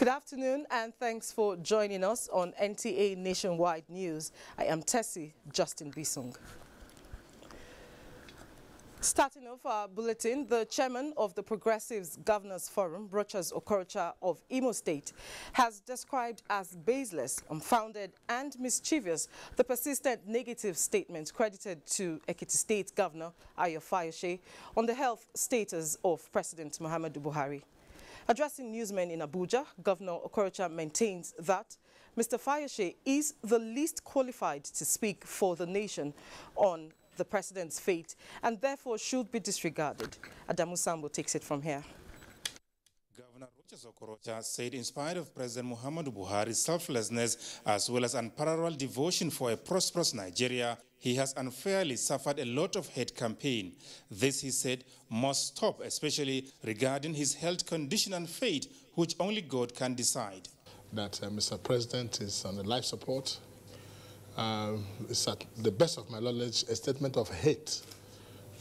Good afternoon and thanks for joining us on NTA Nationwide News. I am Tessie Justin Bisung. Starting off our bulletin, the chairman of the Progressives Governors Forum, Rochas Okorocha of Imo State, has described as baseless, unfounded and mischievous the persistent negative statements credited to Ekiti State Governor Ayo Fayose on the health status of President Muhammadu Buhari. Addressing newsmen in Abuja, Governor Okorocha maintains that Mr. Fayose is the least qualified to speak for the nation on the president's fate and therefore should be disregarded. Adamu Sambo takes it from here. Governor Rochas Okorocha said in spite of President Muhammadu Buhari's selflessness as well as unparalleled devotion for a prosperous Nigeria, he has unfairly suffered a lot of hate campaign. This, he said, must stop, especially regarding his health condition and fate, which only God can decide. That Mr. President is on life support. It's at the best of my knowledge a statement of hate.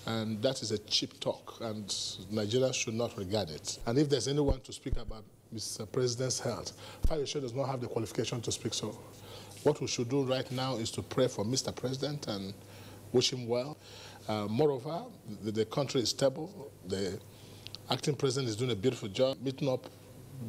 And that is a cheap talk, and Nigeria should not regard it. And if there's anyone to speak about Mr. President's health, Fayose does not have the qualification to speak so. What we should do right now is to pray for Mr. President and wish him well. Moreover, the country is stable. The acting president is doing a beautiful job, meeting up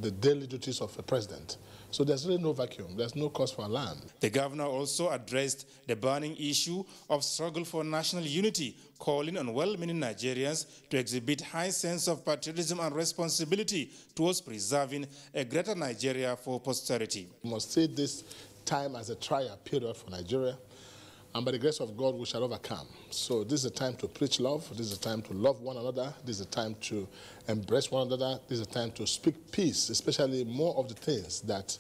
the daily duties of a president. So there's really no vacuum. There's no cause for alarm. The governor also addressed the burning issue of struggle for national unity, calling on well-meaning Nigerians to exhibit high sense of patriotism and responsibility towards preserving a greater Nigeria for posterity. We must see this time as a trial period for Nigeria, and by the grace of God, we shall overcome. So this is a time to preach love. This is a time to love one another. This is a time to embrace one another. This is a time to speak peace, especially more of the things that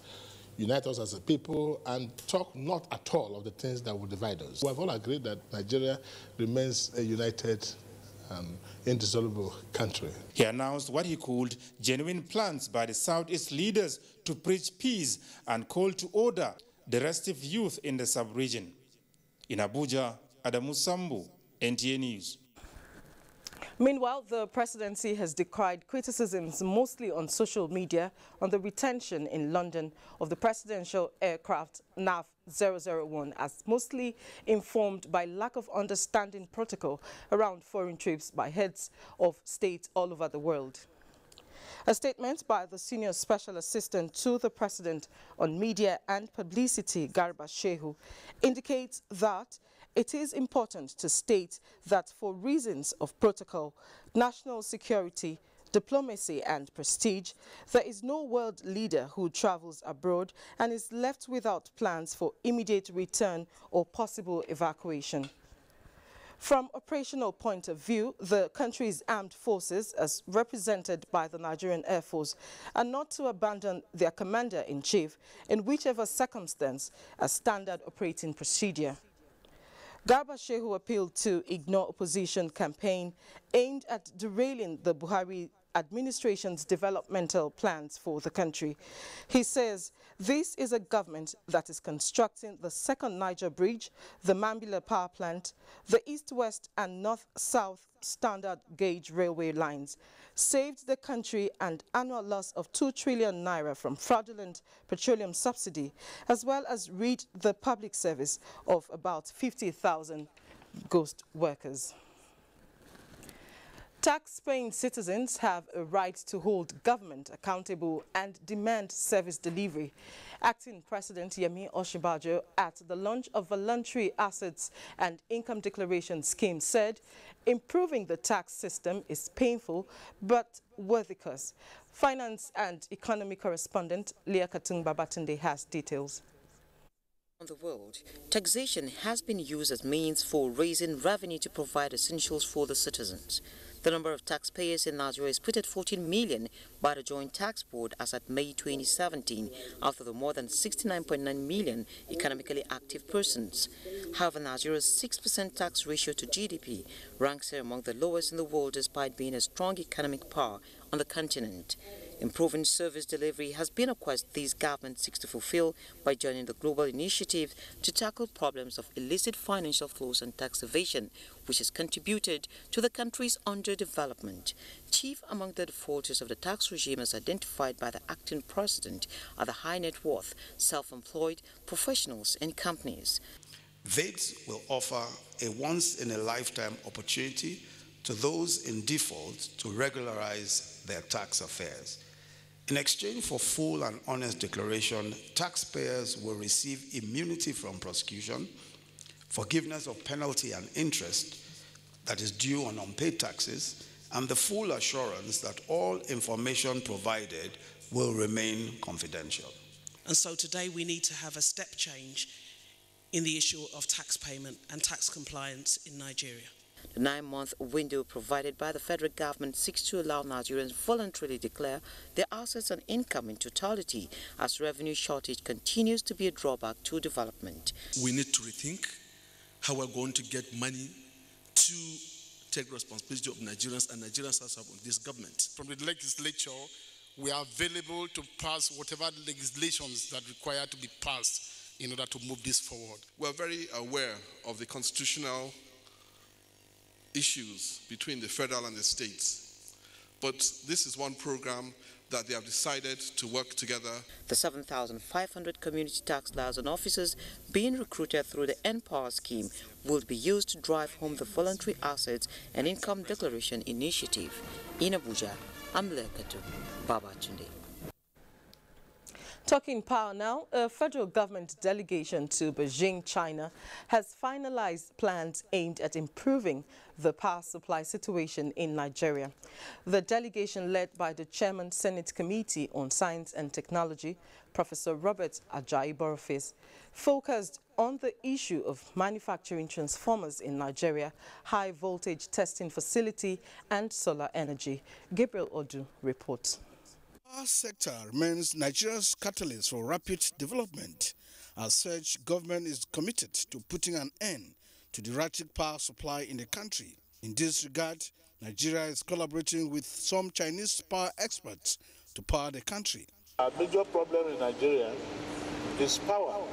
unite us as a people, and talk not at all of the things that will divide us. We have all agreed that Nigeria remains a united indissoluble country. He announced what he called genuine plans by the Southeast leaders to preach peace and call to order the restive youth in the sub-region. In Abuja, Adamu Sambu, NTA News. Meanwhile, the presidency has decried criticisms mostly on social media on the retention in London of the presidential aircraft NAF 001 as mostly informed by lack of understanding protocol around foreign trips by heads of state all over the world. A statement by the Senior Special Assistant to the President on Media and Publicity, Garba Shehu, indicates that it is important to state that for reasons of protocol, national security, diplomacy and prestige, there is no world leader who travels abroad and is left without plans for immediate return or possible evacuation. From operational point of view, the country's armed forces, as represented by the Nigerian Air Force, are not to abandon their commander-in-chief in whichever circumstance as standard operating procedure. Garba Shehu appealed to ignore opposition campaign aimed at derailing the Buhari administration's developmental plans for the country. He says this is a government that is constructing the second Niger Bridge, the Mambila power plant, the east-west and north-south standard gauge railway lines, saved the country an annual loss of 2 trillion naira from fraudulent petroleum subsidy, as well as rid the public service of about 50,000 ghost workers. Tax-paying citizens have a right to hold government accountable and demand service delivery. Acting President Yemi Osinbajo at the launch of voluntary assets and income declaration scheme said improving the tax system is painful but worthy cause. Finance and economy correspondent Leah Katung Babatunde has details. In the world, taxation has been used as means for raising revenue to provide essentials for the citizens. The number of taxpayers in Nigeria is put at 14 million by the Joint Tax Board as at May 2017, out of the more than 69.9 million economically active persons. However, Nigeria's 6% tax ratio to GDP ranks her among the lowest in the world despite being a strong economic power on the continent. Improving service delivery has been a quest these governments seek to fulfill by joining the global initiative to tackle problems of illicit financial flows and tax evasion, which has contributed to the country's underdevelopment. Chief among the defaulters of the tax regime as identified by the acting president are the high net worth, self-employed, professionals and companies. VATE will offer a once-in-a-lifetime opportunity to those in default to regularize their tax affairs. In exchange for full and honest declaration, taxpayers will receive immunity from prosecution, forgiveness of penalty and interest that is due on unpaid taxes, and the full assurance that all information provided will remain confidential. And so today we need to have a step change in the issue of tax payment and tax compliance in Nigeria. The 9-month window provided by the federal government seeks to allow Nigerians voluntarily declare their assets and income in totality, as revenue shortage continues to be a drawback to development. We need to rethink how we're going to get money to take responsibility of Nigerians and Nigerians as of this government. From the legislature, we are available to pass whatever legislations that require to be passed in order to move this forward. We're very aware of the constitutional issues between the federal and the states, but this is one program that they have decided to work together. The 7,500 community tax liaison officers being recruited through the N-Power scheme will be used to drive home the voluntary assets and income declaration initiative. In Abuja, I'm Lekatu Babatunde. Talking power now, a federal government delegation to Beijing, China, has finalized plans aimed at improving the power supply situation in Nigeria. The delegation, led by the Chairman Senate Committee on Science and Technology, Professor Robert Ajayi Boroface, focused on the issue of manufacturing transformers in Nigeria, high voltage testing facility and solar energy. Gabriel Odu reports. Our sector remains Nigeria's catalyst for rapid development. As such, government is committed to putting an end to the erratic power supply in the country. In this regard, Nigeria is collaborating with some Chinese power experts to power the country. Our major problem in Nigeria is power,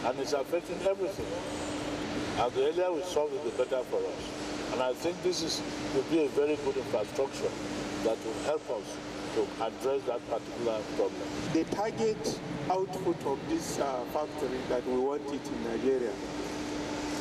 and it's affecting everything. And the earlier we solve it, the better for us. And I think this will be a very good infrastructure that will help us to address that particular problem. The target output of this factory that we want it in Nigeria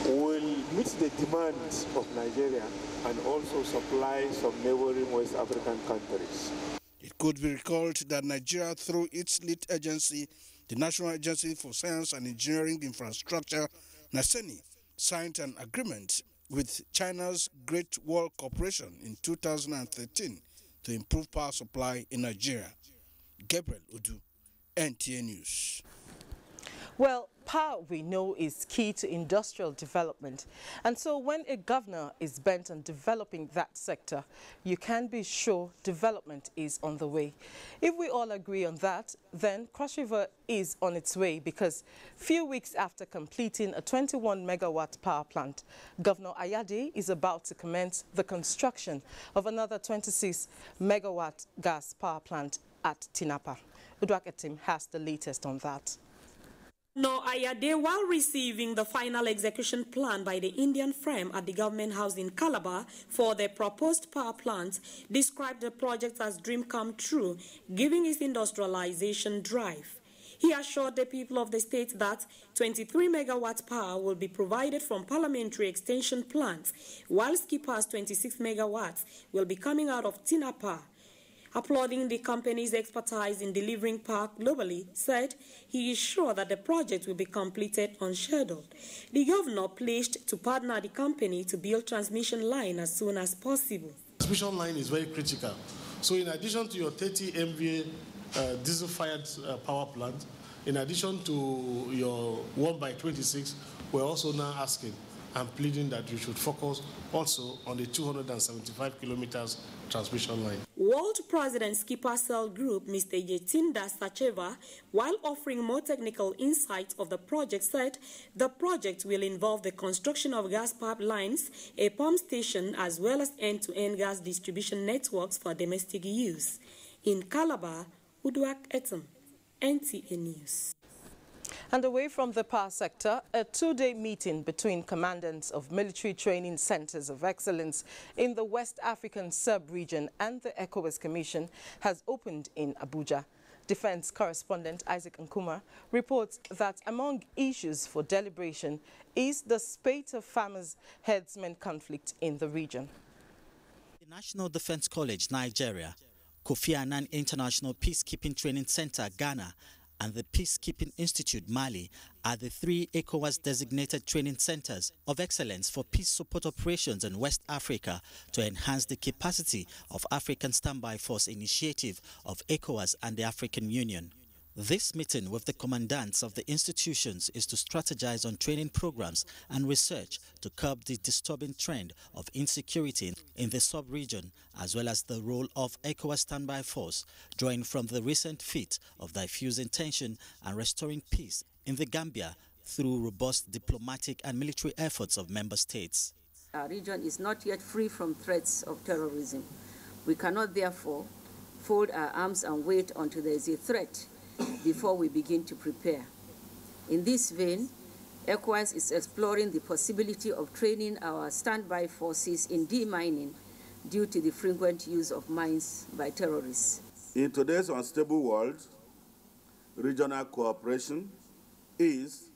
will meet the demands of Nigeria and also supply some neighboring West African countries. It could be recalled that Nigeria, through its lead agency, the National Agency for Science and Engineering Infrastructure, NASENI, signed an agreement with China's Great Wall Corporation in 2013 to improve power supply in Nigeria. Gabriel Udu, NTA News. Well, power, we know, is key to industrial development. And so when a governor is bent on developing that sector, you can be sure development is on the way. If we all agree on that, then Cross River is on its way, because few weeks after completing a 21-megawatt power plant, Governor Ayade is about to commence the construction of another 26-megawatt gas power plant at Tinapa. Udwaketim has the latest on that. No, Ayade, while receiving the final execution plan by the Indian firm at the government house in Calabar for the proposed power plant, described the project as dream come true, giving its industrialization drive. He assured the people of the state that 23 megawatt power will be provided from parliamentary extension plants, while Skipper's 26 megawatts will be coming out of Tinapa. Applauding the company's expertise in delivering power globally, said he is sure that the project will be completed on schedule. The governor pledged to partner the company to build transmission line as soon as possible. Transmission line is very critical. So in addition to your 30 MVA diesel-fired power plant, in addition to your 1x26, we're also now asking and pleading that you should focus also on the 275 kilometers transmission line. World President Skipper Cell Group, Mr. Yetinda Sacheva, while offering more technical insights of the project, said the project will involve the construction of gas pipelines, a pump station, as well as end-to-end gas distribution networks for domestic use. In Calabar, Uduak Etam, NTA News. And away from the power sector, a two-day meeting between commandants of military training centers of excellence in the West African sub-region and the ECOWAS Commission has opened in Abuja. Defense correspondent Isaac Nkuma reports that among issues for deliberation is the spate of farmers-herdsmen conflict in the region. The National Defense College, Nigeria, Kofi Annan International Peacekeeping Training Center, Ghana, and the Peacekeeping Institute, Mali, are the three ECOWAS-designated training centers of excellence for peace support operations in West Africa to enhance the capacity of African Standby Force initiative of ECOWAS and the African Union. This meeting with the commandants of the institutions is to strategize on training programs and research to curb the disturbing trend of insecurity in the sub-region, as well as the role of ECOWAS Standby Force, drawing from the recent feat of diffusing tension and restoring peace in the Gambia through robust diplomatic and military efforts of member states. Our region is not yet free from threats of terrorism. We cannot therefore fold our arms and wait until there is a threat before we begin to prepare. In this vein, ECOWAS is exploring the possibility of training our standby forces in demining due to the frequent use of mines by terrorists. In today's unstable world, regional cooperation is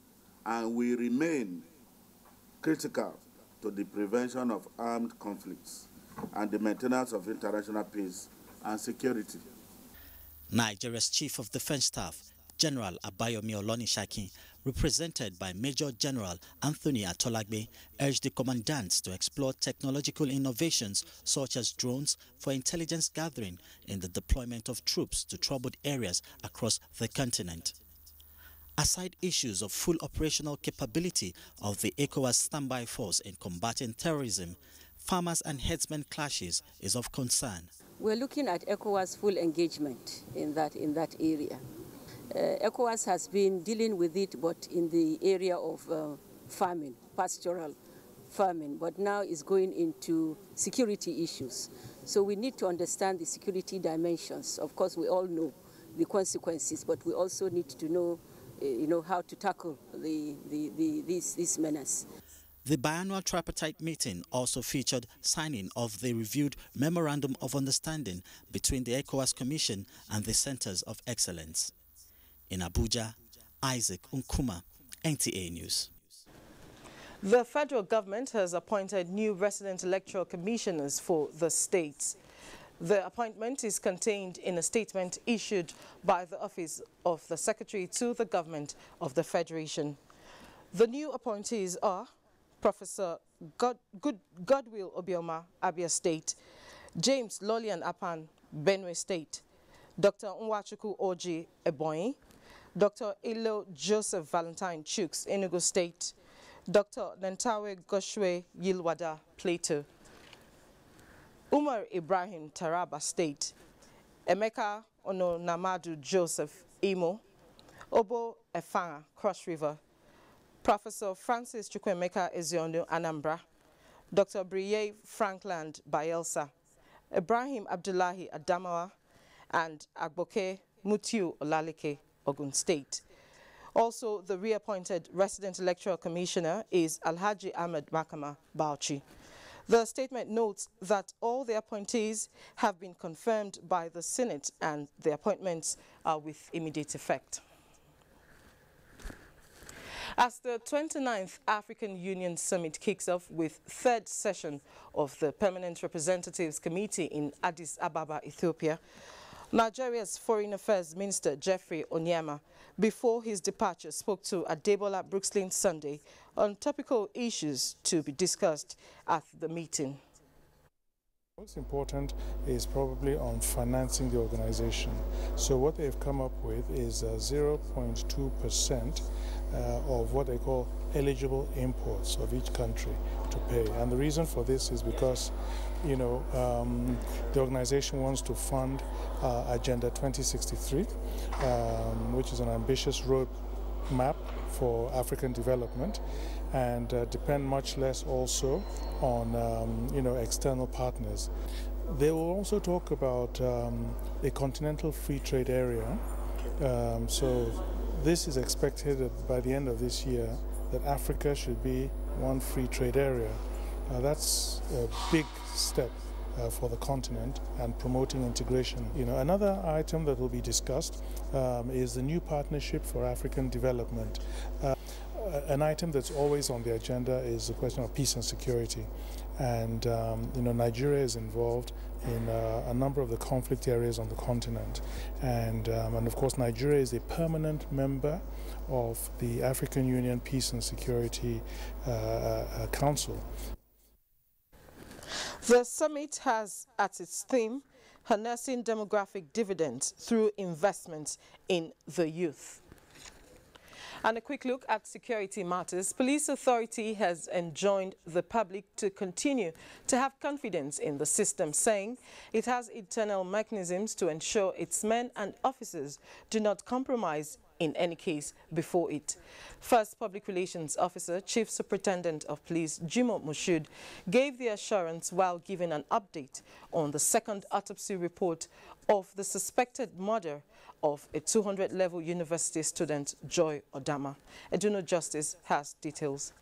and will remain critical to the prevention of armed conflicts and the maintenance of international peace and security. Nigeria's Chief of Defense Staff, General Abayomi Olonishakin, represented by Major General Anthony Atolagbe, urged the commandants to explore technological innovations such as drones for intelligence gathering in the deployment of troops to troubled areas across the continent. Aside issues of full operational capability of the ECOWAS Standby Force in combating terrorism, farmers and herdsmen clashes is of concern. We're looking at ECOWAS full engagement in that area. ECOWAS has been dealing with it, but in the area of farming, pastoral farming, but now is going into security issues. So we need to understand the security dimensions. Of course, we all know the consequences, but we also need to know, how to tackle this menace. The biannual tripartite meeting also featured signing of the reviewed Memorandum of Understanding between the ECOWAS Commission and the Centers of Excellence. In Abuja, Isaac Nkuma, NTA News. The federal government has appointed new resident electoral commissioners for the states. The appointment is contained in a statement issued by the Office of the Secretary to the Government of the Federation. The new appointees are Professor Godwill Obioma, Abia State, James Lolian Apan, Benue State, Dr. Nwachuku Oji, Ebonyi, Dr. Ilo Joseph Valentine Chooks, Enugu State, Dr. Nentawe Goshwe Yilwada, Plateau, Umar Ibrahim, Taraba State, Emeka Ononamadu Joseph, Imo, Obo Efanga, Cross River, Professor Francis Chukwemeka Eziondo, Anambra, Dr. Briye Frankland, Bayelsa, Ibrahim Abdullahi, Adamawa, and Agboke Mutiu Olalike, Ogun State. Also, the reappointed resident electoral commissioner is Alhaji Ahmed Makama, Bauchi. The statement notes that all the appointees have been confirmed by the Senate and the appointments are with immediate effect. As the 29th African Union Summit kicks off with third session of the Permanent Representatives Committee in Addis Ababa, Ethiopia, Nigeria's Foreign Affairs Minister Geoffrey Onyema, before his departure, spoke to Adebola Brookslyn Sunday on topical issues to be discussed at the meeting. What's important is probably on financing the organization. So what they've come up with is 0.2% of what they call eligible imports of each country to pay. And the reason for this is because, the organization wants to fund Agenda 2063, which is an ambitious roadmap for African development, and depend much less also on external partners. They will also talk about a continental free trade area. So this is expected that by the end of this year that Africa should be one free trade area. That's a big step for the continent and promoting integration. Another item that will be discussed is the new partnership for African development. An item that's always on the agenda is the question of peace and security. And Nigeria is involved in a number of the conflict areas on the continent. And of course, Nigeria is a permanent member of the African Union Peace and Security Council. The summit has at its theme harnessing demographic dividends through investments in the youth. And a quick look at security matters. Police Authority has enjoined the public to continue to have confidence in the system, saying it has internal mechanisms to ensure its men and officers do not compromise in any case before it. First Public Relations Officer, Chief Superintendent of Police Zuma gave the assurance while giving an update on the second autopsy report of the suspected murder of a 200-level university student, Joy Odama. Eduno Justice has details.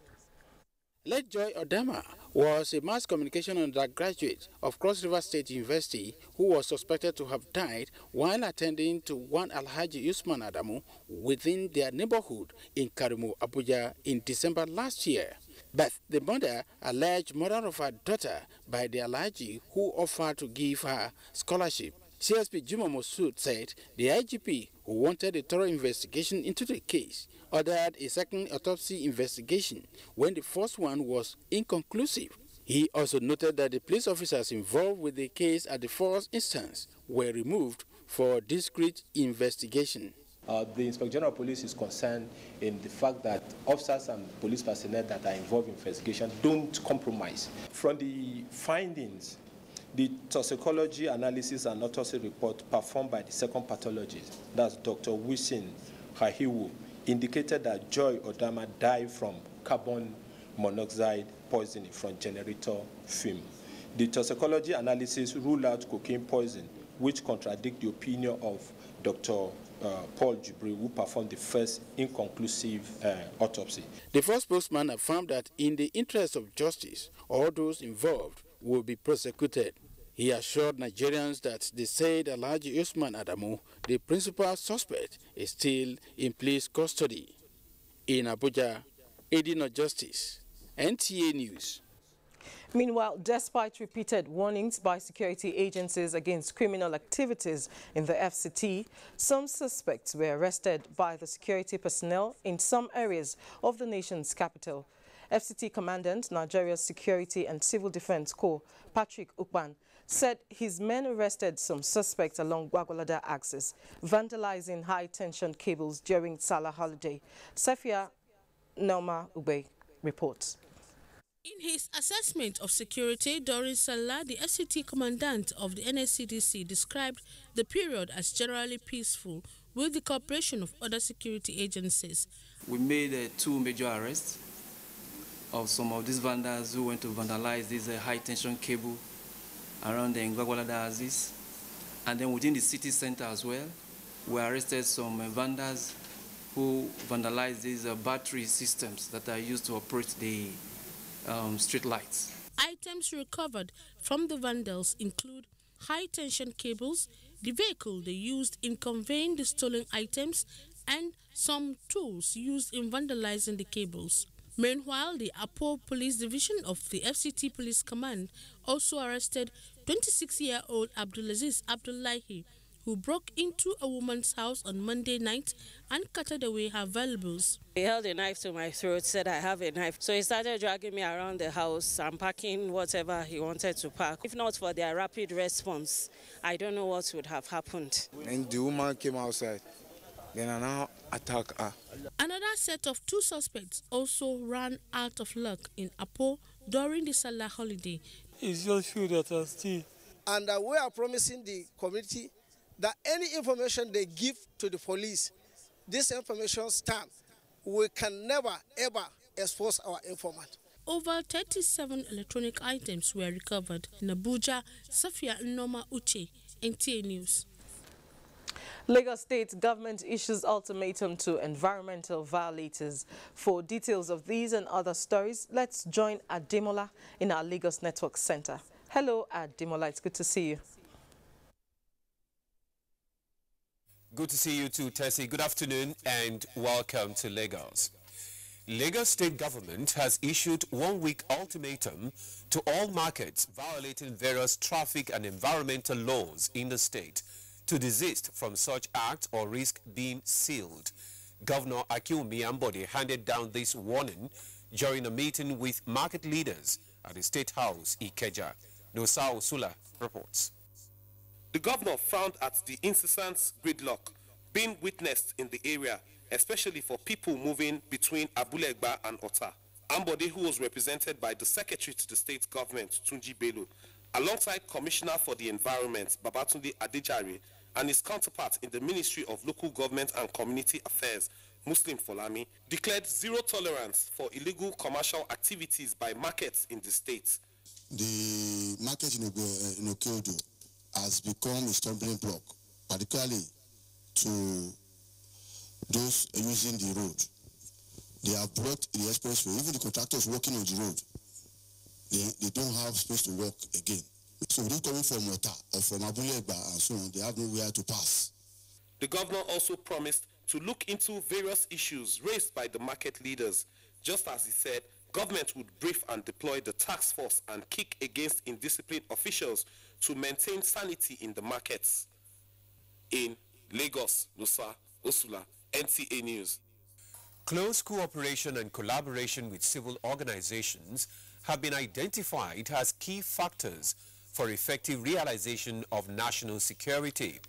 Late Joy Odama was a mass communication undergraduate of Cross River State University who was suspected to have died while attending to one Alhaji Usman Adamu within their neighborhood in Karimu, Abuja in December last year. But the mother alleged murder of her daughter by the Alhaji who offered to give her scholarship. CSP Juma Mosud said the IGP, who wanted a thorough investigation into the case, ordered a second autopsy investigation when the first one was inconclusive. He also noted that the police officers involved with the case at the first instance were removed for discreet investigation. The Inspector General of Police is concerned in the fact that officers and police personnel that are involved in investigation don't compromise. From the findings, the toxicology analysis and autopsy report performed by the second pathologist, that's Dr. Wisin Hahiwu, indicated that Joy Odama died from carbon monoxide poisoning from generator fume. The toxicology analysis ruled out cocaine poison, which contradicts the opinion of Dr. Paul Jibri, who performed the first inconclusive autopsy. The first spokesman affirmed that in the interest of justice, all those involved will be prosecuted. He assured Nigerians that the said Alhaji Usman Adamu, the principal suspect, is still in police custody. In Abuja, Eduno Justice, NTA News. Meanwhile, despite repeated warnings by security agencies against criminal activities in the FCT, some suspects were arrested by the security personnel in some areas of the nation's capital. FCT Commandant, Nigeria's Security and Civil Defense Corps, Patrick Ukpan, said his men arrested some suspects along Gwagwalada axis, vandalizing high-tension cables during Salah holiday. Safia Nelma Ube reports. In his assessment of security during Salah, the FCT commandant of the NSCDC described the period as generally peaceful with the cooperation of other security agencies. We made 2 major arrests of some of these vandals who went to vandalize this high-tension cable around the Ngwagwalada axis. And then within the city center as well, we arrested some vandals who vandalized these battery systems that are used to operate the street lights. Items recovered from the vandals include high-tension cables, the vehicle they used in conveying the stolen items, and some tools used in vandalizing the cables. Meanwhile, the Apo Police Division of the FCT Police Command also arrested 26-year-old Abdulaziz Abdullahi, who broke into a woman's house on Monday night and cutted away her valuables. He held a knife to my throat, said I have a knife. So he started dragging me around the house and packing whatever he wanted to pack. If not for their rapid response, I don't know what would have happened. And the woman came outside. Then I now attack her. Another set of 2 suspects also ran out of luck in Apo during the Salah holiday. It's just you that are still. And we are promising the community that any information they give to the police, this information stand. We can never, ever expose our informant. Over 37 electronic items were recovered in Abuja. Safia Noma Uche, NTA News. Lagos State government issues ultimatum to environmental violators. For details of these and other stories, let's join Ademola in our Lagos Network Center. Hello, Ademola. It's good to see you. Good to see you too, Tessie. Good afternoon and welcome to Lagos. Lagos State government has issued one-week ultimatum to all markets violating various traffic and environmental laws in the state to desist from such acts or risk being sealed. Governor Akinwumi Ambode handed down this warning during a meeting with market leaders at the State House, Ikeja. Nosa Osula reports. The governor frowned at the incessant gridlock being witnessed in the area, especially for people moving between Abulegba and Ota. Ambode, who was represented by the Secretary to the State Government, Tunji Bello, alongside Commissioner for the Environment, Babatunde Adejare, and his counterpart in the Ministry of Local Government and Community Affairs, Muslim Folami, declared zero tolerance for illegal commercial activities by markets in the state. The market in Okeodo has become a stumbling block, particularly to those using the road. They have blocked the expressway. Even the contractors working on the road, they don't have space to walk again. So those coming from Ota or from Abulegba and so on, they have nowhere to pass. The governor also promised to look into various issues raised by the market leaders. Just as he said, government would brief and deploy the task force and kick against indisciplined officials to maintain sanity in the markets. In Lagos, Nusa Osula, NTA News. Close cooperation and collaboration with civil organizations have been identified as key factors for effective realization of national security.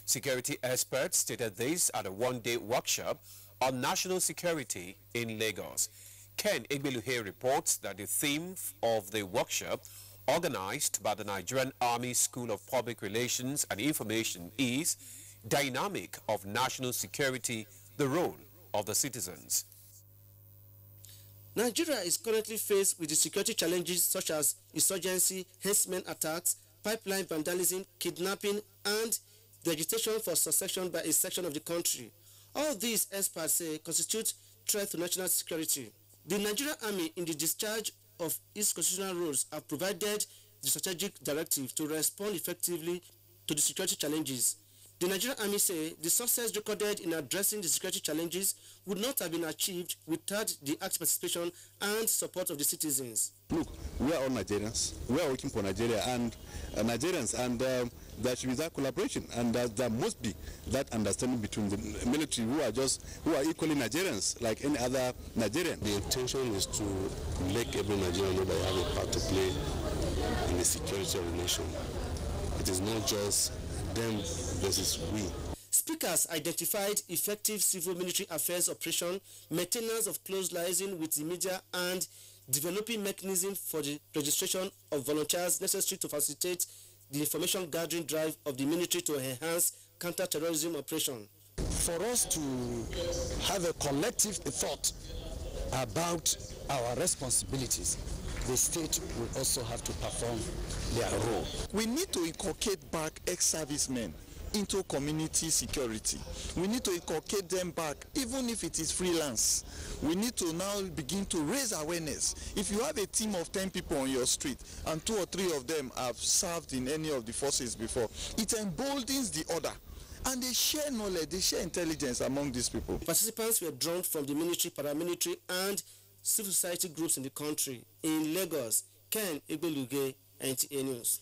Security experts stated this at a one-day workshop on national security in Lagos. Ken Egbeluhe reports that the theme of the workshop, organized by the Nigerian Army School of Public Relations and Information, is Dynamic of National Security, the Role of the Citizens. Nigeria is currently faced with the security challenges such as insurgency, herdsmen attacks, pipeline vandalism, kidnapping, and the agitation for secession by a section of the country. All these, experts say, constitute threat to national security. The Nigerian Army, in the discharge of its constitutional roles, have provided the strategic directive to respond effectively to the security challenges. The Nigerian Army say the success recorded in addressing the security challenges would not have been achieved without the active participation and support of the citizens. Look, we are all Nigerians. We are working for Nigeria and Nigerians, and there should be that collaboration, and there must be that understanding between the military who are equally Nigerians like any other Nigerian. The intention is to make every Nigerian know that they have a part to play in the security of the nation. It is not just them versus we. Speakers identified effective civil-military affairs operation, maintenance of close liaison with the media, and developing mechanisms for the registration of volunteers necessary to facilitate the information gathering drive of the military to enhance counter-terrorism operation. For us to have a collective thought about our responsibilities, the state will also have to perform their role. We need to inculcate back ex-servicemen into community security. We need to inculcate them back, even if it is freelance. We need to now begin to raise awareness. If you have a team of 10 people on your street and 2 or 3 of them have served in any of the forces before, it emboldens the other. And they share knowledge, they share intelligence among these people. Participants were drawn from the military, paramilitary, and civil society groups in the country. In Lagos, Ken Egbeluge, NTA News.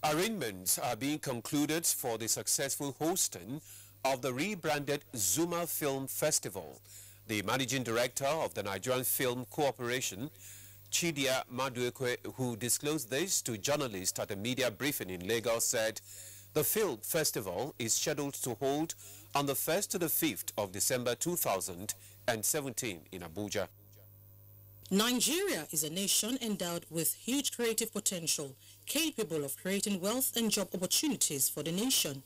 Arrangements are being concluded for the successful hosting of the rebranded Zuma Film Festival. The managing director of the Nigerian Film Corporation, Chidia Maduekwe, who disclosed this to journalists at a media briefing in Lagos, said the film festival is scheduled to hold on the 1st to the 5th of December 2017 in Abuja. Nigeria is a nation endowed with huge creative potential, capable of creating wealth and job opportunities for the nation.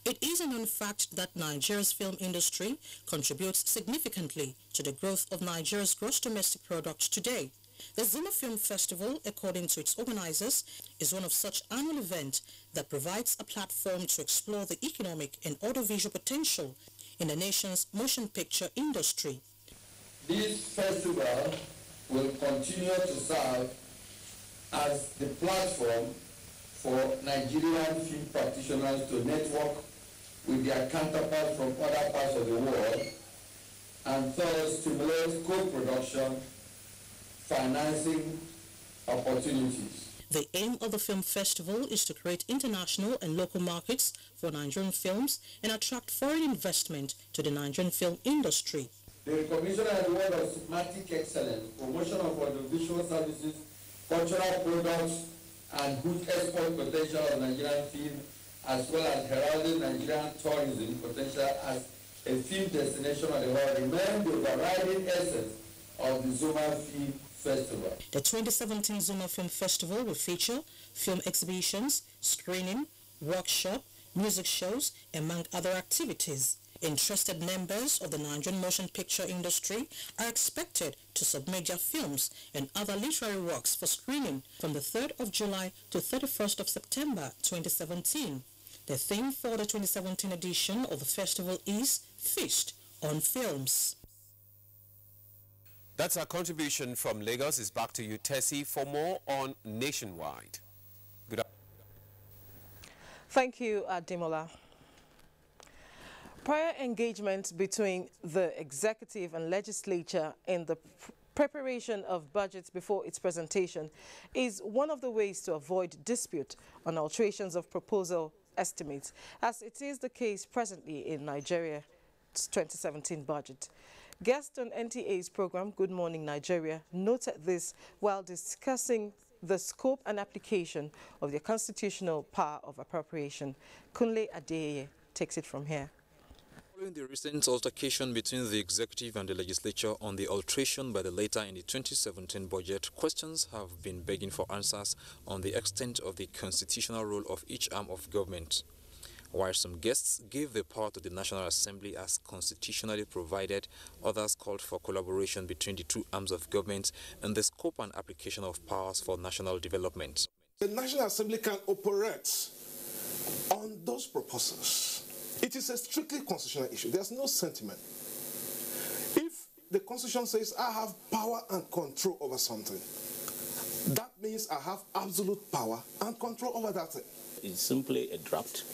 It is a known fact that Nigeria's film industry contributes significantly to the growth of Nigeria's gross domestic product today. The Zuma Film Festival, according to its organizers, is one of such annual events that provides a platform to explore the economic and audiovisual potential in the nation's motion picture industry. This festival will continue to serve as the platform for Nigerian film practitioners to network with their counterparts from other parts of the world and thus stimulate co-production, financing opportunities. The aim of the film festival is to create international and local markets for Nigerian films and attract foreign investment to the Nigerian film industry. The recognition and reward of systematic excellence, promotion of audiovisual services, cultural products, and good export potential of Nigerian film, as well as heralding Nigerian tourism potential as a film destination of the world, remain the overriding essence of the Zuma Film Festival. The 2017 Zuma Film Festival will feature film exhibitions, screening, workshop, music shows, among other activities. Interested members of the Nigerian motion picture industry are expected to submit their films and other literary works for screening from the 3rd of July to 31st of September 2017. The theme for the 2017 edition of the festival is Feast on Films. That's our contribution from Lagos. It's back to you, Tessie, for more on Nationwide. Good afternoon. Thank you, Ademola. Prior engagement between the executive and legislature in the preparation of budgets before its presentation is one of the ways to avoid dispute on alterations of proposal estimates, as it is the case presently in Nigeria's 2017 budget. Guest on NTA's program, Good Morning Nigeria, noted this while discussing the scope and application of the constitutional power of appropriation. Kunle Adeyeye takes it from here. Following the recent altercation between the executive and the legislature on the alteration by the latter in the 2017 budget, questions have been begging for answers on the extent of the constitutional role of each arm of government. While some guests gave the power to the National Assembly as constitutionally provided, others called for collaboration between the two arms of government and the scope and application of powers for national development. The National Assembly can operate on those proposals. It is a strictly constitutional issue. There's no sentiment. If the Constitution says I have power and control over something, that means I have absolute power and control over that thing. It's simply a draft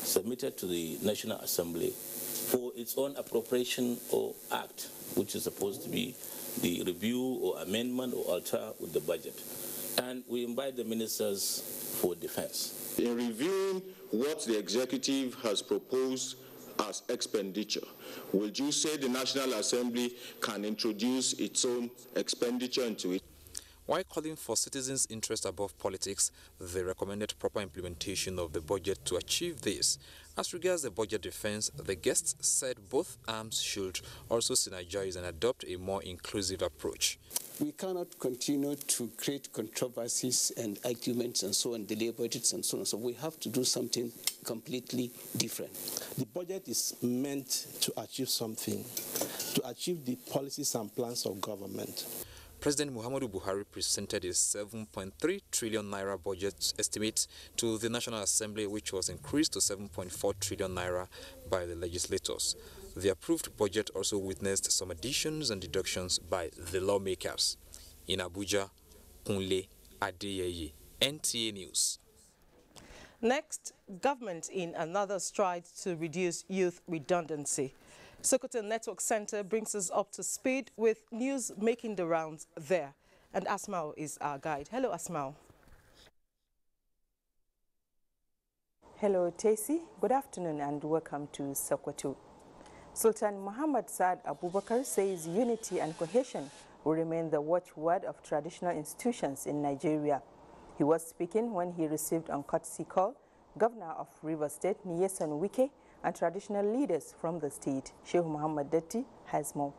submitted to the National Assembly for its own appropriation or act, which is supposed to be the review or amendment or alter with the budget. And we invite the ministers for defense. In reviewing what the executive has proposed as expenditure, would you say the National Assembly can introduce its own expenditure into it? While calling for citizens' interest above politics, they recommended proper implementation of the budget to achieve this. As regards the budget defense, the guests said both arms should also synergize and adopt a more inclusive approach. We cannot continue to create controversies and arguments and so on, delay budgets and so on. So we have to do something completely different. The budget is meant to achieve something, to achieve the policies and plans of government. President Muhammadu Buhari presented his 7.3 trillion naira budget estimate to the National Assembly, which was increased to 7.4 trillion naira by the legislators. The approved budget also witnessed some additions and deductions by the lawmakers. In Abuja, Kunle Adeyeye, NTA News. Next, government in another stride to reduce youth redundancy. Sokoto Network Center brings us up to speed with news making the rounds there. And Asmao is our guide. Hello, Asmao. Hello, Tessie. Good afternoon and welcome to Sokoto. Sultan Muhammad Saad Abubakar says unity and cohesion will remain the watchword of traditional institutions in Nigeria. He was speaking when he received on courtesy call Governor of Rivers State, Nyesom Wike, and traditional leaders from the state. Sheikh Muhammad Datti has more.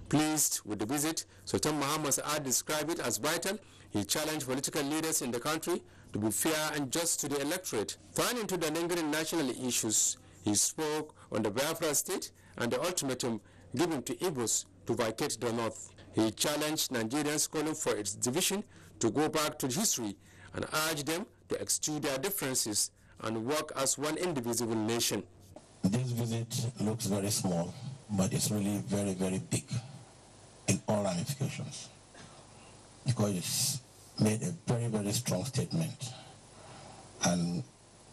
Pleased with the visit, Sultan Muhammad Saad described it as vital. He challenged political leaders in the country to be fair and just to the electorate. Turning to the lingering national issues, he spoke on the Biafra state and the ultimatum given to Igbos to vacate the north. He challenged Nigerians calling for its division to go back to history and urged them to eschew their differences and work as one indivisible nation. This visit looks very small, but it's really very, very big in all ramifications, because it's made a very, very strong statement, and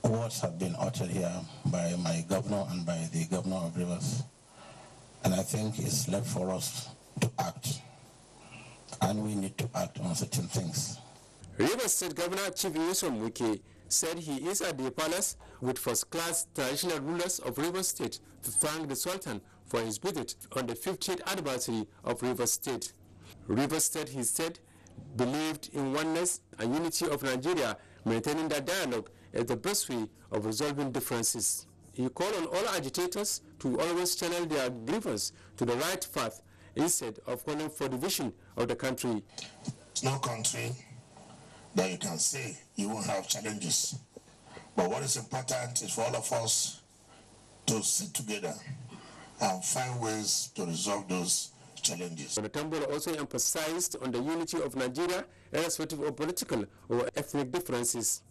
words have been uttered here by my governor and by the governor of Rivers, and I think it's left for us to act, and we need to act on certain things. Rivers State Governor Chief Nyesom Wike said he is at the palace with first-class traditional rulers of Rivers State to thank the Sultan for his visit on the 50th anniversary of Rivers State. Rivers State, he said, believed in oneness and unity of Nigeria, maintaining that dialogue as the best way of resolving differences. He called on all agitators to always channel their grievance to the right path instead of calling for division of the country. It's no country that you can say you won't have challenges. But what is important is for all of us to sit together and find ways to resolve those challenges. The Temple also emphasized on the unity of Nigeria, irrespective of political or ethnic differences.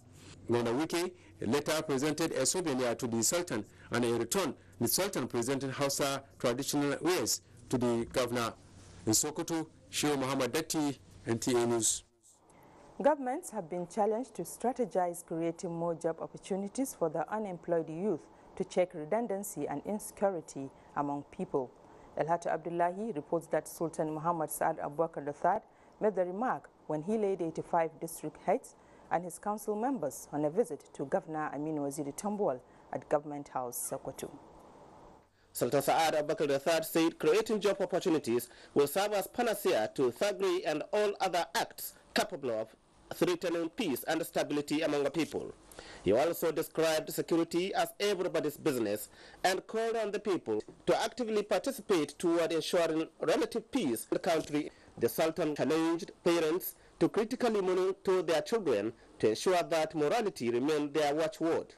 Governor Wike later presented a souvenir to the Sultan, and in return, the Sultan presented Hausa traditional wares to the governor. In Sokoto, Shehu Muhammad Datti, NTA News. Governments have been challenged to strategize creating more job opportunities for the unemployed youth to check redundancy and insecurity among people. Elhatu Abdullahi reports that Sultan Muhammad Saad Abubakar III made the remark when he laid 85 district heads and his council members on a visit to Governor Aminu Waziri Tambuwal at Government House, Sokoto. Sultan Saad Abubakar III said creating job opportunities will serve as panacea to thuggery and all other acts capable of threatening peace and stability among the people. He also described security as everybody's business and called on the people to actively participate toward ensuring relative peace in the country. The Sultan challenged parents to critically monitor their children to ensure that morality remained their watchword.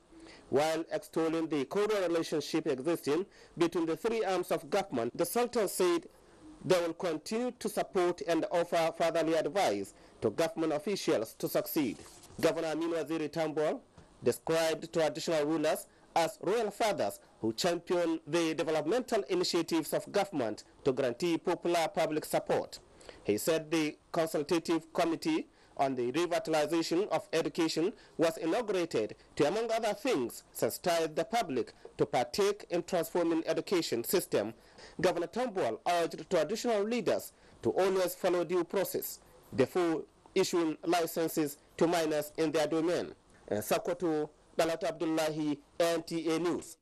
While extolling the cordial relationship existing between the three arms of government, the Sultan said they will continue to support and offer fatherly advice to government officials to succeed. Governor Aminu Waziri Tambuwal described traditional rulers as royal fathers who champion the developmental initiatives of government to guarantee popular public support. He said the consultative committee on the revitalization of education was inaugurated to, among other things, sensitize the public to partake in transforming education system. Governor Tambuwal urged traditional leaders to always follow due process before issuing licenses to minors in their domain. Sokoto, Dalat Abdullahi, NTA News.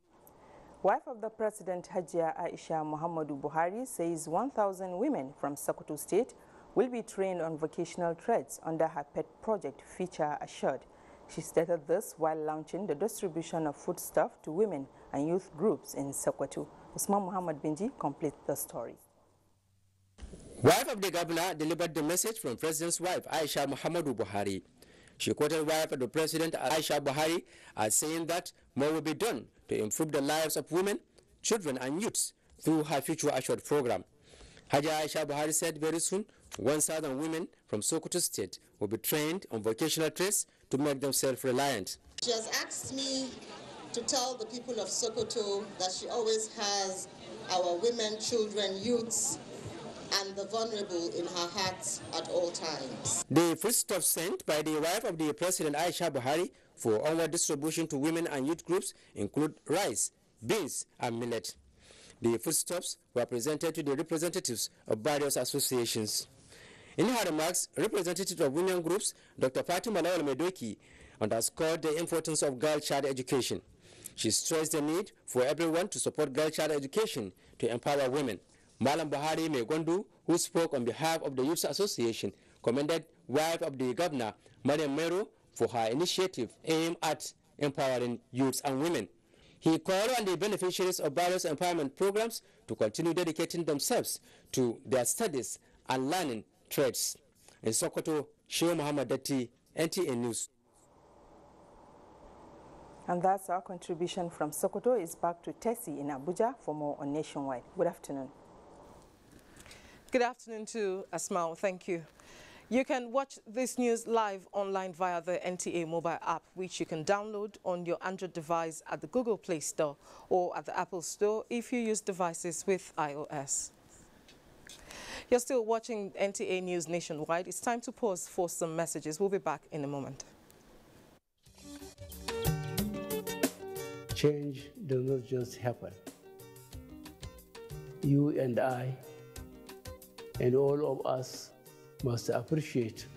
Wife of the President Hajia Aisha Muhammadu Buhari says 1,000 women from Sokoto State will be trained on vocational trades under her pet project, Future Assured. She stated this while launching the distribution of foodstuff to women and youth groups in Sokoto. Usman Muhammad Binji completes the story. Wife of the governor delivered the message from President's wife, Aisha Muhammadu Buhari. She quoted wife of the President, Aisha Buhari, as saying that more will be done to improve the lives of women, children and youths through her Future Assured program. Hajia Aisha Buhari said very soon 1,000 women from Sokoto State will be trained on vocational trades to make them self-reliant. She has asked me to tell the people of Sokoto that she always has our women, children, youths, and the vulnerable in her heart at all times. The foodstuffs sent by the wife of the President Aisha Buhari for onward distribution to women and youth groups include rice, beans, and millet. The foodstuffs were presented to the representatives of various associations. In her remarks, representative of women groups, Dr. Fatima Lawal Medoki, underscored the importance of girl-child education. She stressed the need for everyone to support girl-child education to empower women. Malam Buhari Megondu, who spoke on behalf of the Youth Association, commended wife of the governor, Mariam Mero, for her initiative aimed at empowering youths and women. He called on the beneficiaries of various empowerment programs to continue dedicating themselves to their studies and learning trades. In Sokoto, Shehu Muhammad Datti, NTA News. And that's our contribution from Sokoto. Is back to Tessie in Abuja for more on Nationwide. Good afternoon. Good afternoon to Asmao. Thank you. You can watch this news live online via the NTA mobile app, which you can download on your Android device at the Google Play Store or at the Apple Store if you use devices with iOS. You're still watching NTA News Nationwide. It's time to pause for some messages. We'll be back in a moment. Change does not just happen. You and I and all of us must appreciate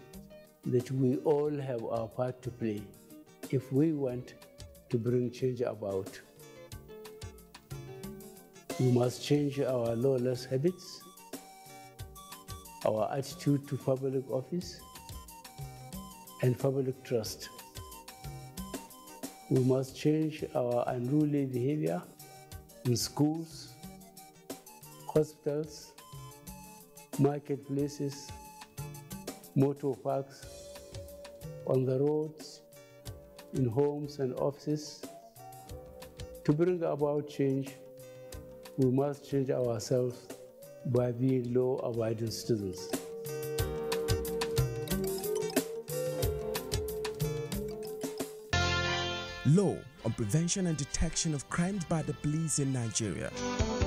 that we all have our part to play if we want to bring change about. We must change our lawless habits, our attitude to public office, and public trust. We must change our unruly behavior in schools, hospitals, marketplaces, motor parks, on the roads, in homes and offices. To bring about change, we must change ourselves by being law-abiding citizens. Law on Prevention and Detection of Crimes by the Police in Nigeria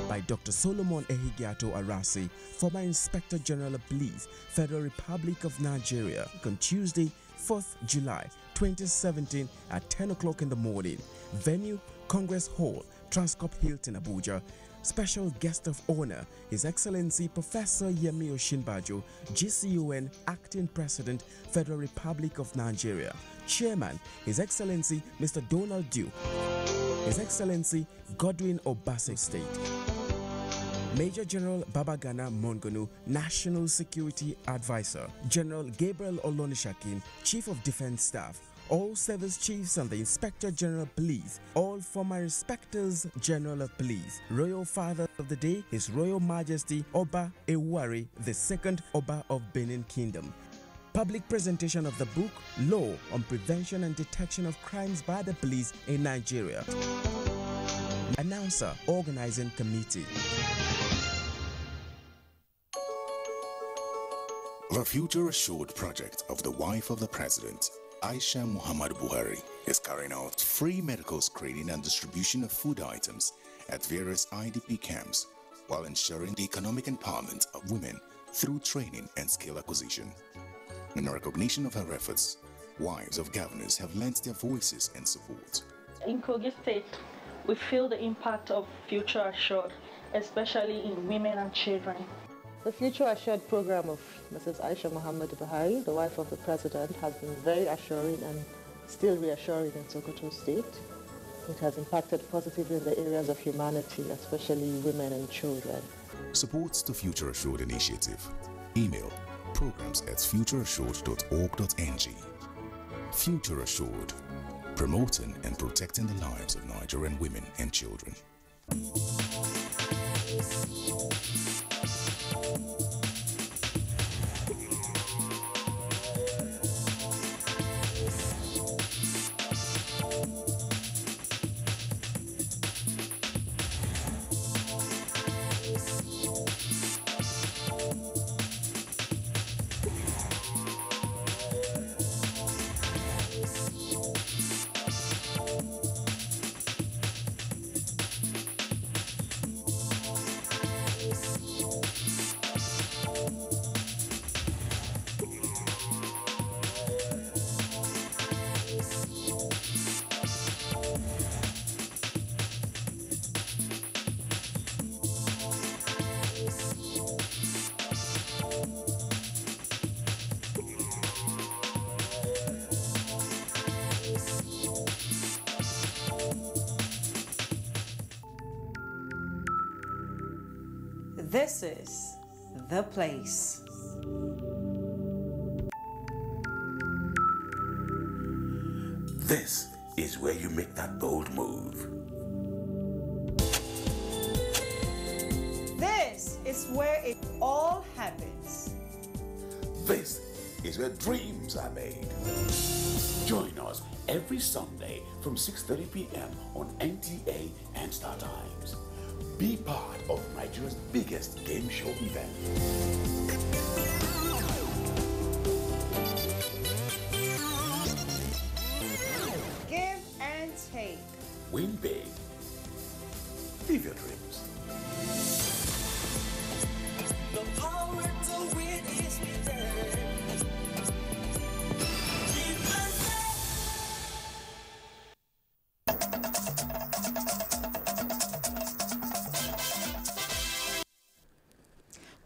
by Dr. Solomon Ehigiato Arasi, former Inspector General of Police, Federal Republic of Nigeria, on Tuesday, 4th July 2017 at 10 o'clock in the morning. Venue, Congress Hall, Transcorp Hilton, Abuja. Special guest of honor, His Excellency Professor Yemi Oshinbajo, GCON Acting President, Federal Republic of Nigeria. Chairman, His Excellency Mr. Donald Duke. His Excellency Godwin Obase State. Major General Babagana Mongonu, National Security Advisor. General Gabriel Olonishakin, Chief of Defense Staff. All service chiefs and the Inspector General of Police, all former Inspectors General of Police. Royal Father of the Day, His Royal Majesty Oba Ewari II Oba of Benin Kingdom. Public presentation of the book, Law on Prevention and Detection of Crimes by the Police in Nigeria. Announcer, Organizing Committee. The Future Assured project of the wife of the President, Aisha Muhammad Buhari, is carrying out free medical screening and distribution of food items at various IDP camps while ensuring the economic empowerment of women through training and skill acquisition. In recognition of her efforts, wives of governors have lent their voices and support. In Kogi State, we feel the impact of Future Assured, especially in women and children. The Future Assured program of Mrs. Aisha Muhammad Buhari, the wife of the President, has been very assuring and still reassuring in Sokoto State. It has impacted positively in the areas of humanity, especially women and children. Supports the Future Assured initiative. Email programs@futureassured.org.ng. Future Assured, promoting and protecting the lives of Nigerian women and children. This is The Place. This is where you make that bold move. This is where it all happens. This is where dreams are made. Join us every Sunday from 6:30 p.m. on NTA and Star Times. Be part of Nigeria's biggest game show event. Give and take. Win big. Live your dreams. The power to win is within.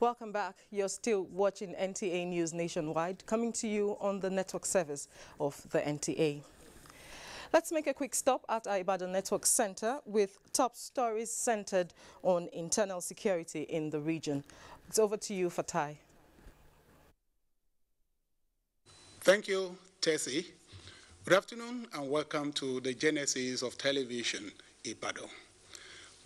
Welcome back. You're still watching NTA News Nationwide, coming to you on the network service of the NTA. Let's make a quick stop at our Ibadan Network Center with top stories centered on internal security in the region. It's over to you, Fatai. Thank you, Tessie. Good afternoon and welcome to the Genesis of Television, Ibadan.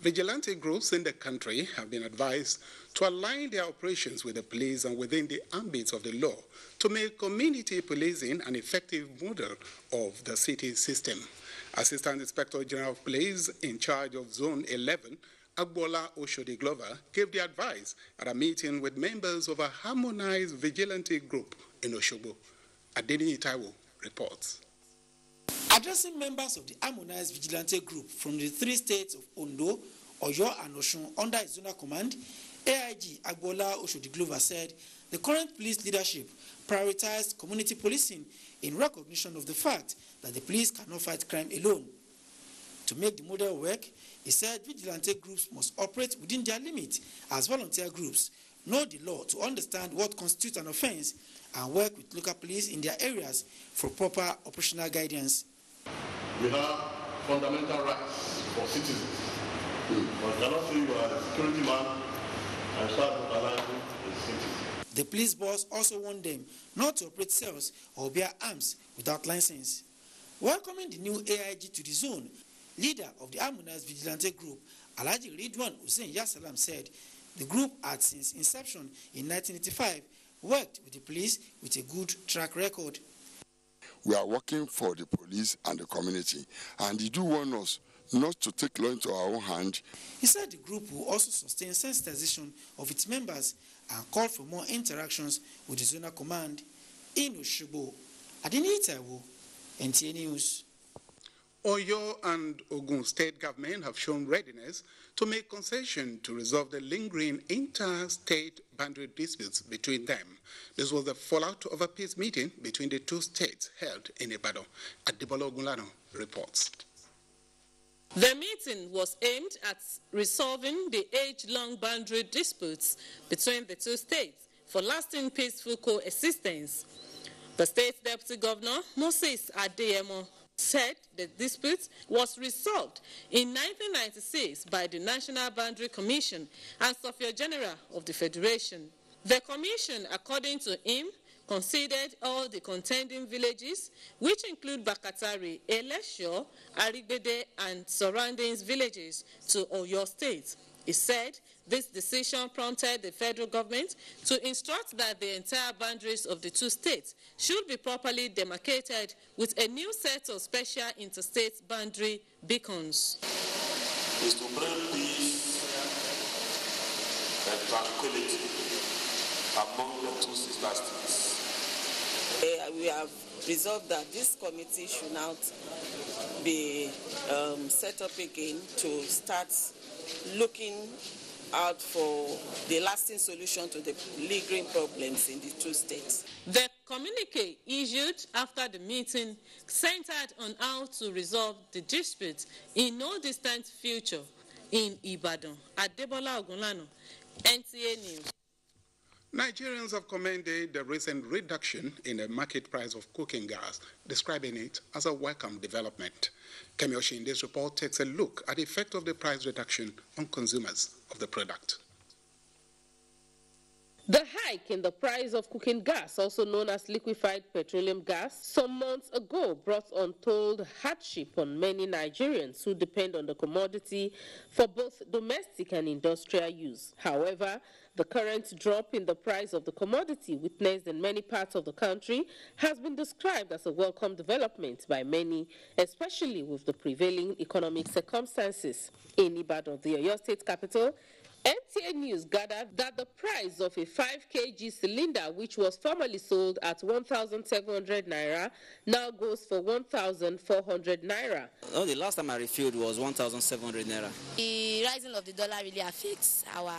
Vigilante groups in the country have been advised to align their operations with the police and within the ambit of the law to make community policing an effective model of the city system. Assistant Inspector General of Police in charge of Zone 11, Agbola Oshodi Glover, gave the advice at a meeting with members of a harmonized vigilante group in Osogbo. Adeni Taiwo reports. Addressing members of the harmonized vigilante group from the three states of Ondo, Oyo, and Osun under his zonal command, AIG Agbola Oshodi Glover said the current police leadership prioritized community policing in recognition of the fact that the police cannot fight crime alone. To make the model work, he said vigilante groups must operate within their limit as volunteer groups, know the law to understand what constitutes an offense, and work with local police in their areas for proper operational guidance. We have fundamental rights for citizens. But cannot say you are a security man and start brutalizing a citizen. The police boss also warned them not to operate cells or bear arms without license. Welcoming the new AIG to the zone, leader of the harmonized vigilante group, Alhaji Ridwan Hussein Yasalam, said the group had since inception in 1985 worked with the police with a good track record. We are working for the police and the community, and they do warn us not to take law into our own hand. He said the group will also sustain sensitization of its members and call for more interactions with the zonal command in Osogbo. Adeni Taiwo, NTA News. Oyo and Ogun state government have shown readiness to make concession to resolve the lingering inter-state boundary disputes between them. This was the fallout of a peace meeting between the two states held in Ibadan. Adebola Ogunlano reports. The meeting was aimed at resolving the age-long boundary disputes between the two states for lasting peaceful coexistence. The state deputy governor, Moses Adeyemo, said the dispute was resolved in 1996 by the National Boundary Commission and Sophia General of the Federation. The commission, according to him, considered all the contending villages, which include Bakatari, Elesho, Arigbede, and surrounding villages, to Oyo State. He said this decision prompted the federal government to instruct that the entire boundaries of the two states should be properly demarcated with a new set of special interstate boundary beacons. Is to bring peace and tranquility among the two sister states. We have resolved that this committee should not be set up again to start looking out for the lasting solution to the lingering problems in the two states. The communique issued after the meeting centered on how to resolve the dispute in no distant future in Ibadan. Adebola Ogunlano, NTA News. Nigerians have commended the recent reduction in the market price of cooking gas, describing it as a welcome development. Kemi Oshinde's report takes a look at the effect of the price reduction on consumers of the product. The hike in the price of cooking gas, also known as liquefied petroleum gas, some months ago brought untold hardship on many Nigerians who depend on the commodity for both domestic and industrial use. However, the current drop in the price of the commodity witnessed in many parts of the country has been described as a welcome development by many, especially with the prevailing economic circumstances. In Ibadan, the Oyo State capital, NTA News gathered that the price of a 5 kg cylinder, which was formerly sold at 1,700 naira, now goes for 1,400 naira. Oh, the last time I refilled was 1,700 naira. The rising of the dollar really affects our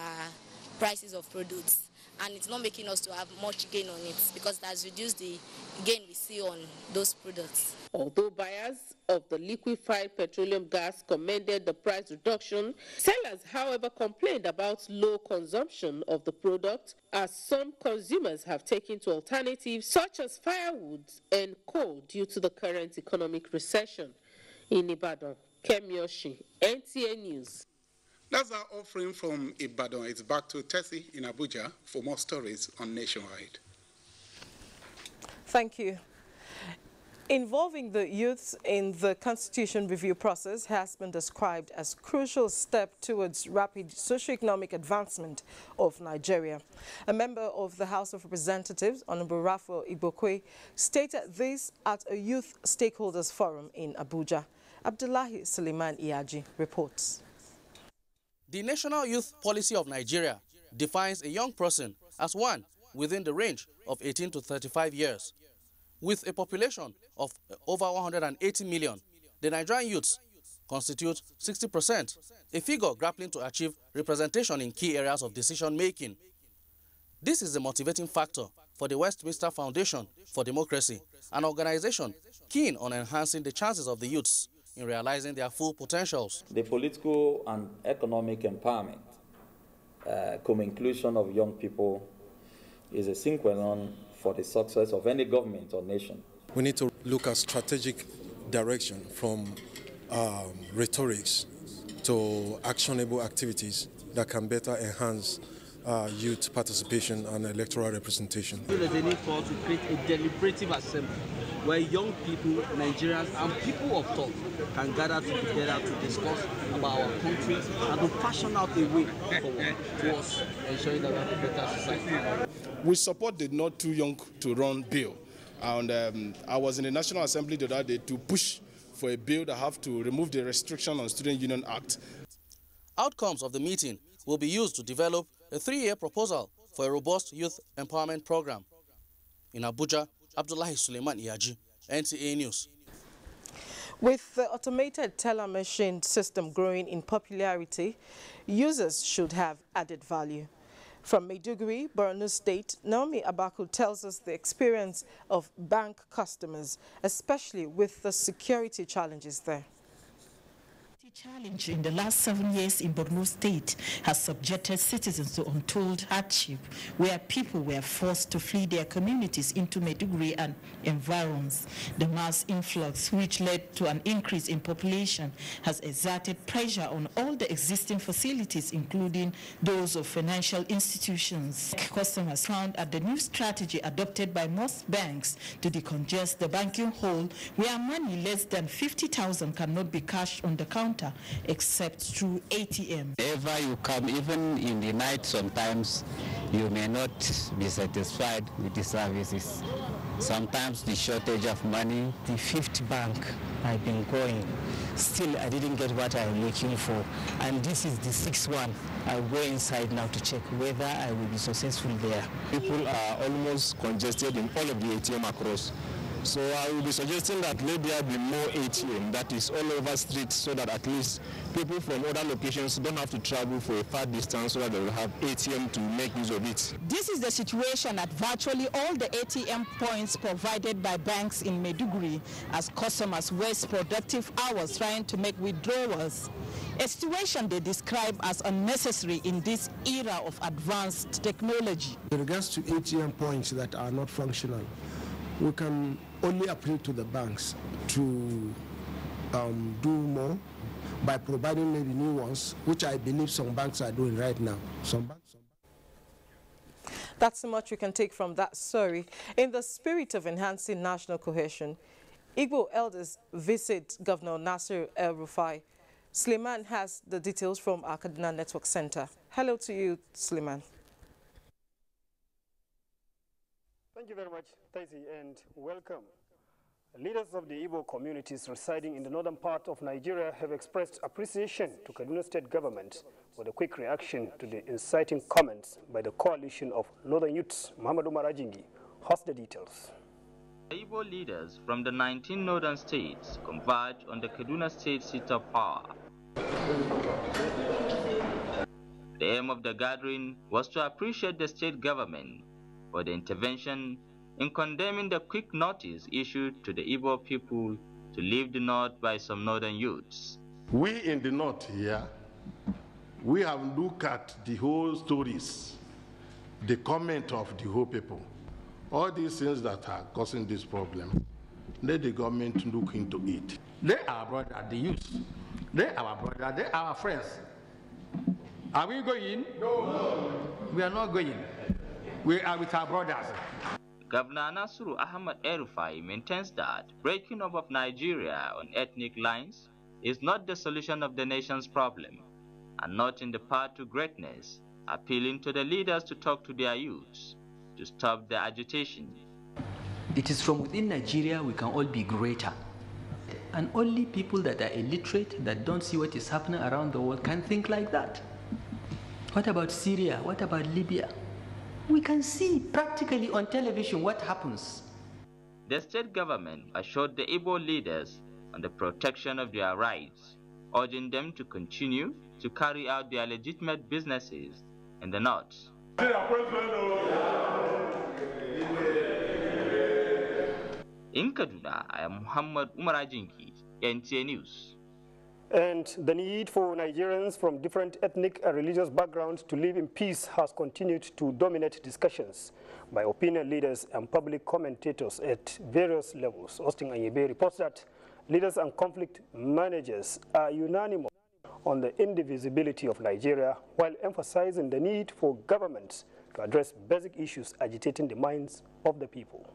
prices of products, and it's not making us to have much gain on it because it has reduced the gain we see on those products. Although buyers of the liquefied petroleum gas commended the price reduction, sellers, however, complained about low consumption of the product, as some consumers have taken to alternatives such as firewood and coal due to the current economic recession. In Ibadan, Kemyoshi, NTA News. That's our offering from Ibadan. It's back to Tessie in Abuja for more stories on Nationwide. Thank you. Involving the youths in the constitution review process has been described as a crucial step towards rapid socio-economic advancement of Nigeria. A member of the House of Representatives, Honorable Raphael Igbokwe, stated this at a youth stakeholders forum in Abuja. Abdullahi Suleiman Iyaji reports. The National Youth Policy of Nigeria defines a young person as one within the range of 18 to 35 years. With a population of over 180 million, the Nigerian youths constitute 60%, a figure grappling to achieve representation in key areas of decision-making. This is the motivating factor for the Westminster Foundation for Democracy, an organization keen on enhancing the chances of the youths in realizing their full potentials. The political and economic empowerment, co-inclusion of young people is a sine qua non for the success of any government or nation. We need to look at strategic direction from rhetorics to actionable activities that can better enhance youth participation and electoral representation. There's a need for us to create a deliberative assembly where young people, Nigerians, and people of thought can gather together to discuss about our country and to fashion out a way forward towards ensuring that we have a better society. We support the Not Too Young to Run bill. And I was in the National Assembly the other day to push for a bill that have to remove the restriction on Student Union Act. Outcomes of the meeting will be used to develop a 3-year proposal for a robust youth empowerment program. In Abuja, Abdullahi Suleiman Iyaji, NTA News. With the automated teller machine system growing in popularity, users should have added value. From Maiduguri, Borno State, Naomi Abaku tells us the experience of bank customers, especially with the security challenges there. The challenge in the last 7 years in Borno State has subjected citizens to untold hardship, where people were forced to flee their communities into Maiduguri and environs. The mass influx, which led to an increase in population, has exerted pressure on all the existing facilities, including those of financial institutions. Customers found at the new strategy adopted by most banks to decongest the banking hall, where money less than 50,000 cannot be cashed on the counter except through ATM. Wherever you come, even in the night sometimes, you may not be satisfied with the services. Sometimes the shortage of money. The 5th bank I've been going, still I didn't get what I'm looking for. And this is the 6th one. I'll go inside now to check whether I will be successful there. People are almost congested in all of the ATM across. So I will be suggesting that let there be more ATM that is all over streets, so that at least people from other locations don't have to travel for a far distance, so that they will have ATM to make use of it. This is the situation at virtually all the ATM points provided by banks in Maiduguri, as customers waste productive hours trying to make withdrawals. A situation they describe as unnecessary in this era of advanced technology. In regards to ATM points that are not functional, we can only appeal to the banks to do more by providing maybe new ones, which I believe some banks are doing right now. That's so much we can take from that story. In the spirit of enhancing national cohesion, Igbo elders visit Governor Nasir El-Rufai. Suleiman has the details from our Kaduna Network Center. Hello to you, Suleiman. Thank you very much, Taisi, and welcome. Leaders of the Igbo communities residing in the northern part of Nigeria have expressed appreciation to Kaduna State government for the quick reaction to the inciting comments by the coalition of northern youths. Muhammad Umar Ajingi has the details. Igbo leaders from the 19 northern states converge on the Kaduna State seat of power. The aim of the gathering was to appreciate the state government for the intervention in condemning the quick notice issued to the Igbo people to leave the north by some northern youths. We in the north here, we have looked at the whole stories, the comment of the whole people. All these things that are causing this problem, let the government look into it. They are brothers, the youth. They are our brothers, they are our friends. Are we going? No. We are not going. We are with our brothers. Governor Nasru Ahmad El-Rufai maintains that breaking up of Nigeria on ethnic lines is not the solution of the nation's problem and not in the path to greatness, appealing to the leaders to talk to their youths to stop the agitation. It is from within Nigeria we can all be greater. And only people that are illiterate, that don't see what is happening around the world, can think like that. What about Syria? What about Libya? We can see practically on television what happens. The state government assured the Igbo leaders on the protection of their rights, urging them to continue to carry out their legitimate businesses in the north. In Kaduna, I am Muhammad Umar Ajinki, NTA News. And the need for Nigerians from different ethnic and religious backgrounds to live in peace has continued to dominate discussions by opinion leaders and public commentators at various levels. Austin Anyebe reports that leaders and conflict managers are unanimous on the indivisibility of Nigeria, while emphasizing the need for governments to address basic issues agitating the minds of the people.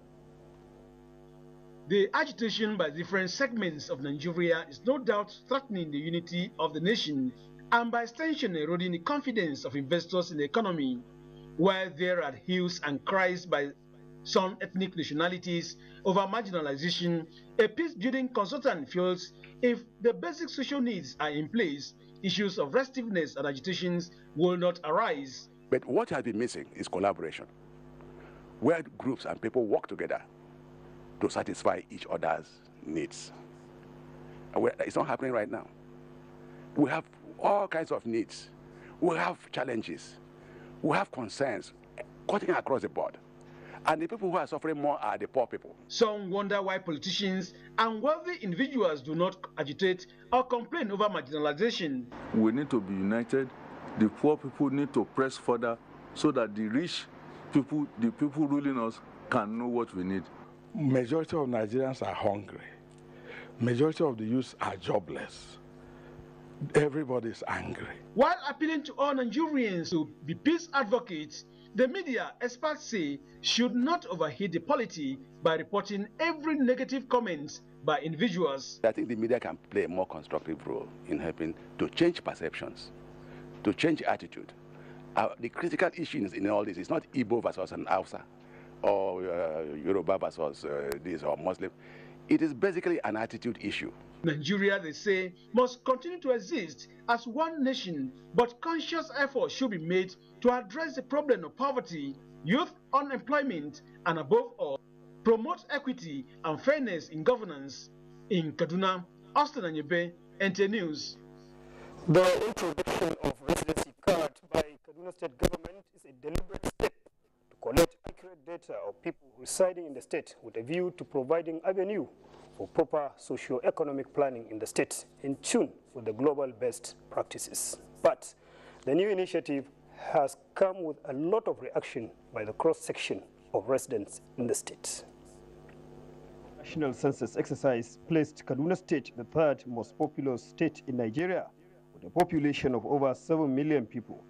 The agitation by different segments of Nigeria is no doubt threatening the unity of the nation and by extension eroding the confidence of investors in the economy. While there are hues and cries by some ethnic nationalities over marginalization, a peace-building consultant feels if the basic social needs are in place, issues of restiveness and agitations will not arise. But what has been missing is collaboration, where groups and people work together to satisfy each other's needs. And it's not happening right now. We have all kinds of needs. We have challenges. We have concerns cutting across the board. And the people who are suffering more are the poor people. Some wonder why politicians and wealthy individuals do not agitate or complain over marginalization. We need to be united. The poor people need to press further so that the rich people, the people ruling us, can know what we need. Majority of Nigerians are hungry. Majority of the youth are jobless. Everybody is angry. While appealing to all Nigerians to be peace advocates, the media, experts say, should not overheat the polity by reporting every negative comment by individuals. I think the media can play a more constructive role in helping to change perceptions, to change attitude. The critical issue in all this is not Igbo versus an Hausa, or Yoruba versus this or Muslim. It is basically an attitude issue. Nigeria, they say, must continue to exist as one nation, but conscious effort should be made to address the problem of poverty, youth unemployment, and above all, promote equity and fairness in governance. In Kaduna, Austin Anyebe, NTA News. The introduction of residency card by Kaduna State government is a deliberate step to collect accurate data of people residing in the state with a view to providing avenue for proper socio-economic planning in the state in tune with the global best practices. But the new initiative has come with a lot of reaction by the cross-section of residents in the state. National census exercise placed Kaduna State the third most populous state in Nigeria with a population of over 7 million people.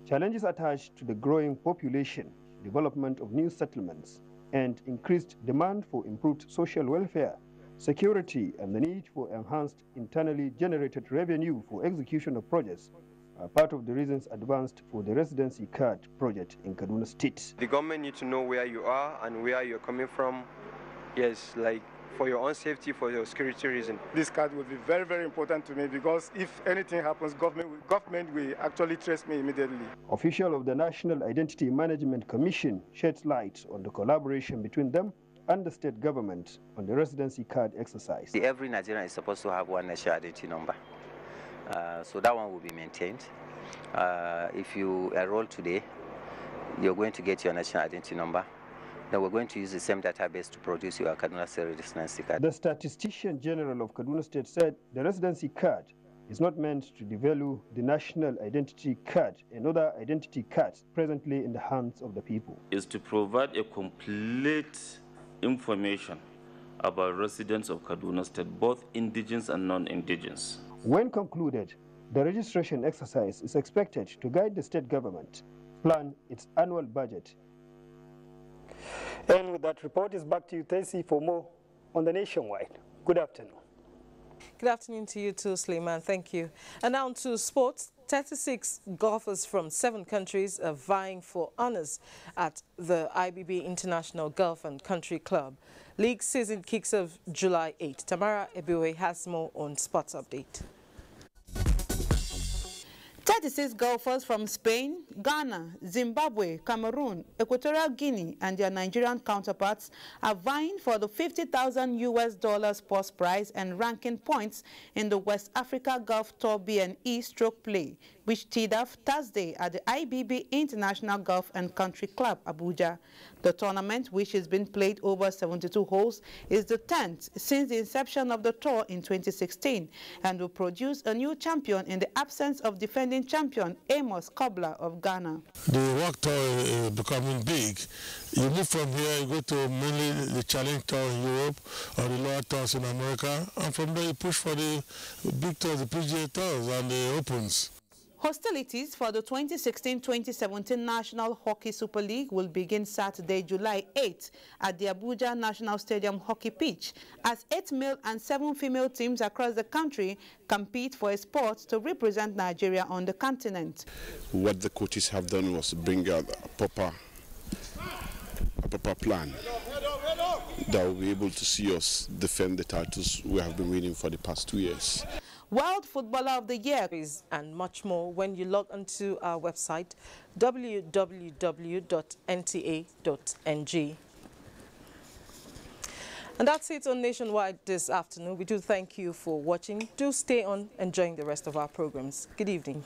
Challenges attached to the growing population, development of new settlements, and increased demand for improved social welfare, security, and the need for enhanced internally generated revenue for execution of projects are part of the reasons advanced for the residency card project in Kaduna State. The government needs to know where you are and where you're coming from. Yes, like for your own safety, for your security reason. This card will be very, very important to me because if anything happens, government will actually trace me immediately. Official of the National Identity Management Commission sheds light on the collaboration between them and the state government on the residency card exercise. Every Nigerian is supposed to have one national identity number. So that one will be maintained. If you enroll today, you're going to get your national identity number. Then we're going to use the same database to produce your Kaduna State residency card. The Statistician General of Kaduna State said the residency card is not meant to devalue the national identity card and other identity cards presently in the hands of the people. Is to provide a complete information about residents of Kaduna State, both indigenous and non-indigenous. When concluded, the registration exercise is expected to guide the state government plan its annual budget. And with that report, is back to you, Tesi, for more on the Nationwide. Good afternoon. Good afternoon to you too, Suleiman. Thank you. And now to sports. 36 golfers from 7 countries are vying for honors at the IBB International Golf and Country Club. League season kicks off July 8. Tamara Ebiwe has more on Sports Update. 36 golfers from Spain, Ghana, Zimbabwe, Cameroon, Equatorial Guinea, and their Nigerian counterparts are vying for the $50,000 purse prize and ranking points in the West Africa Golf Tour B&E Stroke Play, which teed off Thursday at the IBB International Golf and Country Club, Abuja. The tournament, which has been played over 72 holes, is the 10th since the inception of the tour in 2016 and will produce a new champion in the absence of defending champion Amos Kobler of Ghana. The work tour is becoming big. You move from here, you go to mainly the Challenge Tour in Europe or the lower tours in America, and from there you push for the big tours, the PGA Tours and the Opens. Hostilities for the 2016-2017 National Hockey Super League will begin Saturday, July 8 at the Abuja National Stadium hockey pitch as 8 male and 7 female teams across the country compete for a spot to represent Nigeria on the continent. What the coaches have done was bring out a proper plan that will be able to see us defend the titles we have been winning for the past 2 years. World Footballer of the Year and much more when you log onto our website www.nta.ng. And that's it on Nationwide this afternoon. We do thank you for watching. Do stay on enjoying the rest of our programs. Good evening.